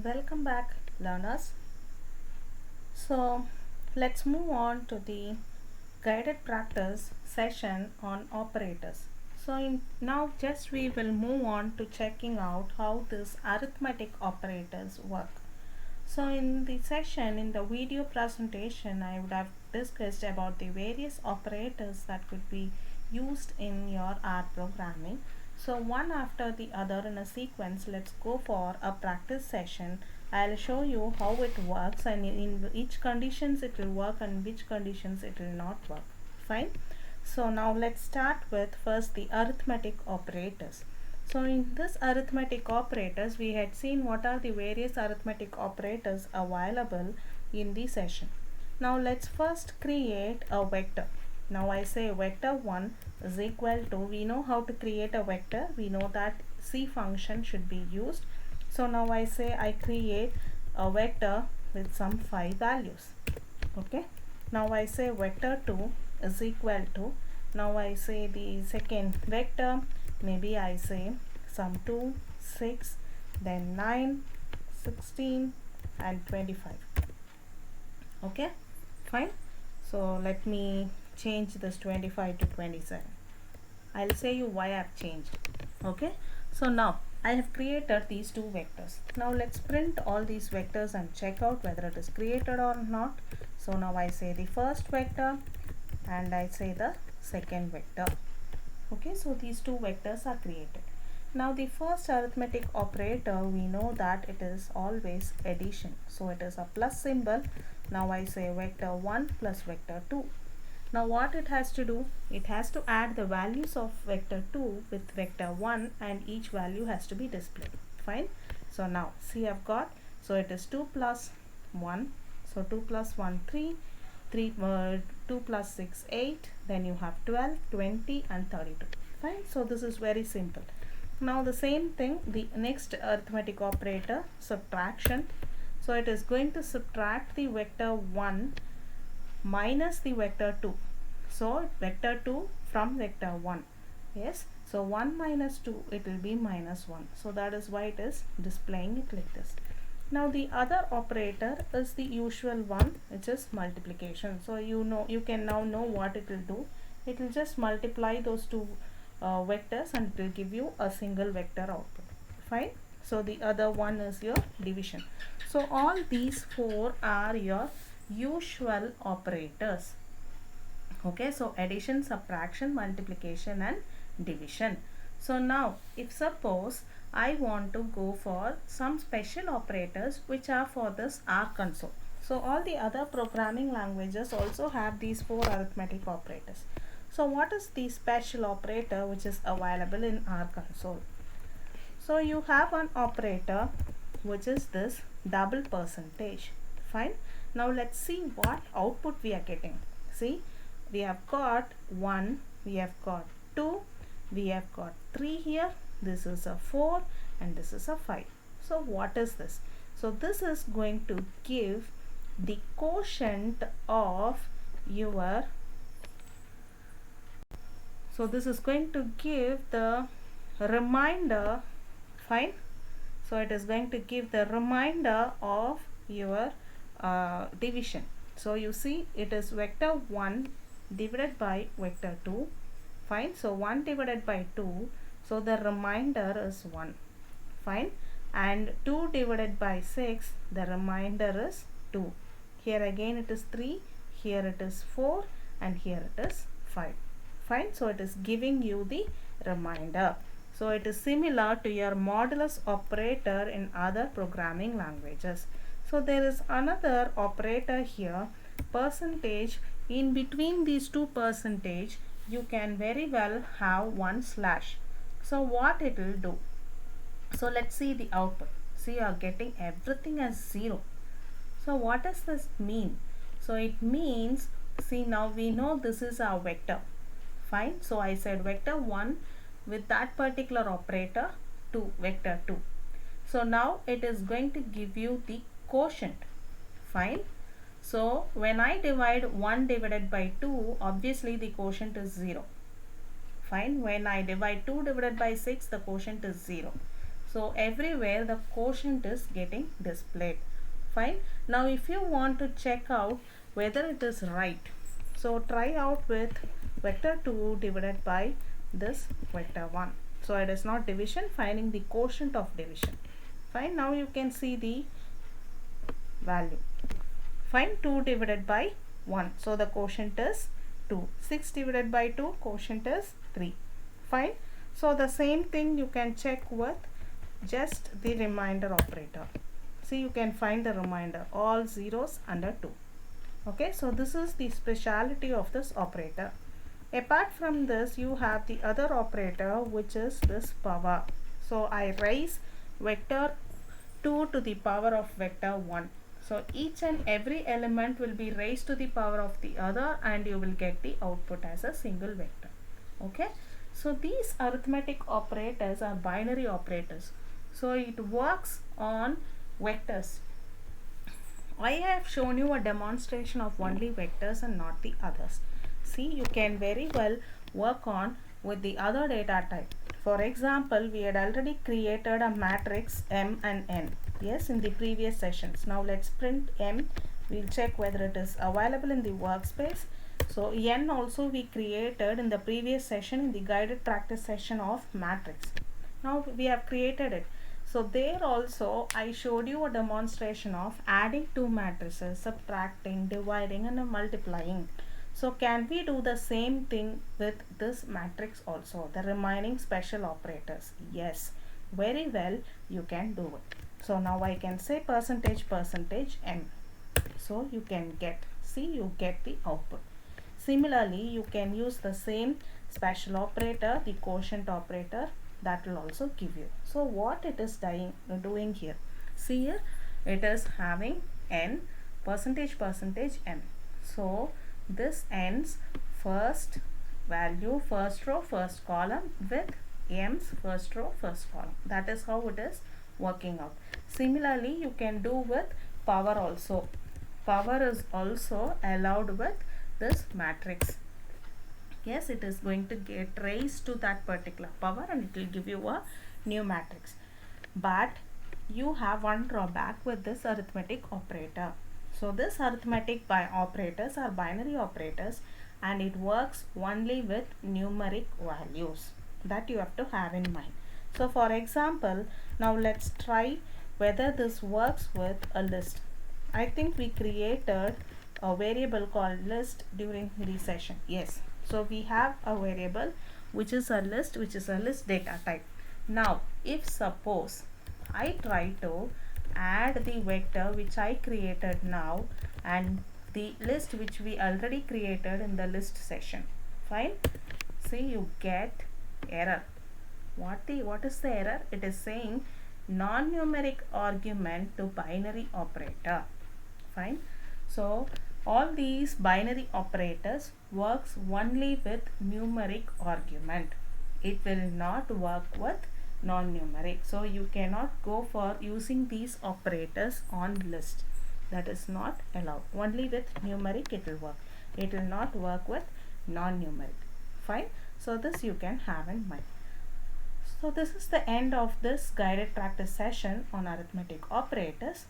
Welcome back, learners. So, let's move on to the guided practice session on operators. Now just we will move on to checking out how these arithmetic operators work. So in the session, in the video presentation, I would have discussed about the various operators that could be used in your R programming. So one after the other in a sequence, let's go for a practice session. I'll show you how it works, and in each conditions it will work and which conditions it will not work. Fine. So now let's start with first the arithmetic operators. So in this arithmetic operators, we had seen what are the various arithmetic operators available in the session. Now let's first create a vector. Now I say vector 1 is equal to, we know how to create a vector. We know that C function should be used. So now I say I create a vector with some 5 values. Okay. Now I say vector 2 is equal to, now I say the second vector, maybe I say some 2, 6, then 9, 16 and 25. Okay, fine. So let me change this 25 to 27. I'll say you why I've changed. Okay, so now I have created these two vectors. Now let's print all these vectors and check out whether it is created or not. So now I say the first vector and I say the second vector. Okay, so these two vectors are created. Now the first arithmetic operator, we know that it is always addition. So it is a plus symbol. Now I say vector 1 plus vector 2. Now what it has to do? It has to add the values of vector 2 with vector 1 and each value has to be displayed. Fine. So now see I've got, so it is 2 plus 1. So 2 plus 1, 3. 2 plus 6, 8. Then you have 12, 20 and 32. Fine. So this is very simple. Now the same thing, the next arithmetic operator, subtraction. So it is going to subtract the vector 1 minus the vector 2. So vector 2 from vector 1. Yes. So 1 minus 2, it will be minus 1. So that is why it is displaying it like this. Now the other operator is the usual one, which is multiplication. So you can now know what it will do. It will just multiply those two vectors and it will give you a single vector output. Fine. So the other one is your division. So all these four are your usual operators. Okay, so addition, subtraction, multiplication and division. So now if suppose I want to go for some special operators which are for this R console. So all the other programming languages also have these four arithmetic operators. So what is the special operator which is available in R console? So you have an operator which is this double percentage. Fine. Now let's see what output we are getting. See, we have got 1, we have got 2, we have got 3 here, this is a 4 and this is a 5. So what is this? So this is going to give the quotient of your, so this is going to give the remainder. Fine. So it is going to give the remainder of your division. So you see it is vector 1 divided by vector 2. Fine. So 1 divided by 2. So the remainder is 1. Fine. And 2 divided by 6. The remainder is 2. Here again it is 3. Here it is 4. And here it is 5. Fine. So it is giving you the remainder. So it is similar to your modulus operator in other programming languages. So there is another operator here, percentage. In between these two percentage, you can very well have one slash. So what it will do? So let's see the output. See, you are getting everything as 0. So what does this mean? So it means, see, now we know this is our vector. Fine. So I said vector 1 with that particular operator 2, vector 2. So now it is going to give you the quotient. Fine. So when I divide 1 divided by 2, obviously the quotient is 0. Fine. When I divide 2 divided by 6, the quotient is 0. So everywhere the quotient is getting displayed. Fine. Now if you want to check out whether it is right, so try out with vector 2 divided by this vector 1. So it is not division, finding the quotient of division. Fine. Now you can see the value. Find 2 divided by 1. So the quotient is 2. 6 divided by 2, quotient is 3. Fine. So the same thing you can check with just the remainder operator. See, you can find the remainder, all zeros under 2. Okay, so this is the speciality of this operator. Apart from this, you have the other operator, which is this power. So I raise vector 2 to the power of vector 1. So each and every element will be raised to the power of the other, and you will get the output as a single vector. Okay, so these arithmetic operators are binary operators. So it works on vectors. I have shown you a demonstration of only vectors and not the others. See, you can very well work on with the other data type. For example, we had already created a matrix M and N. Yes, in the previous sessions. Now let's print M. We'll check whether it is available in the workspace. So N also we created in the previous session, in the guided practice session of matrix. Now we have created it. So there also I showed you a demonstration of adding two matrices, subtracting, dividing and multiplying. So can we do the same thing with this matrix also, the remaining special operators? Yes, very well you can do it. So now I can say percentage M. So you can get, see, you get the output. Similarly, you can use the same special operator, the quotient operator, that will also give you. So what it is doing here, see here, it is having n percentage m. So this ends first value, first row, first column with m's first row, first column. That is how it is working out. Similarly, you can do with power also. Power is also allowed with this matrix. Yes, it is going to get raised to that particular power and it will give you a new matrix. But you have one drawback with this arithmetic operator. So this arithmetic operators are binary operators and it works only with numeric values. That you have to have in mind. So for example, now let's try whether this works with a list. I think we created a variable called list during the session. Yes. So we have a variable which is a list data type. Now if suppose I try to add the vector which I created now and the list which we already created in the list session. Fine. See, you get error. What is the error? It is saying non-numeric argument to binary operator. Fine. So all these binary operators works only with numeric argument. It will not work with non-numeric. So you cannot go for using these operators on list. That is not allowed. Only with numeric it will work. It will not work with non-numeric. Fine. So this you can have in mind. So this is the end of this guided practice session on arithmetic operators.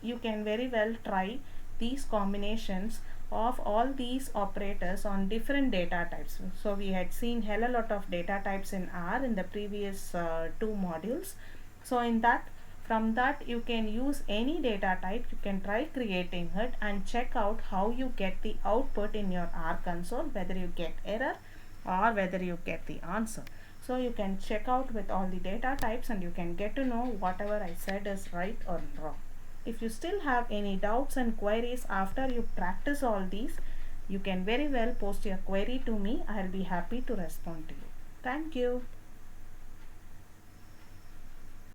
You can very well try these combinations of all these operators on different data types. So we had seen hell a lot of data types in R in the previous two modules. So in that, from that you can use any data type. You can try creating it and check out how you get the output in your R console, whether you get error or whether you get the answer. So you can check out with all the data types and you can get to know whatever I said is right or wrong. If you still have any doubts and queries after you practice all these, you can very well post your query to me. I will be happy to respond to you. Thank you.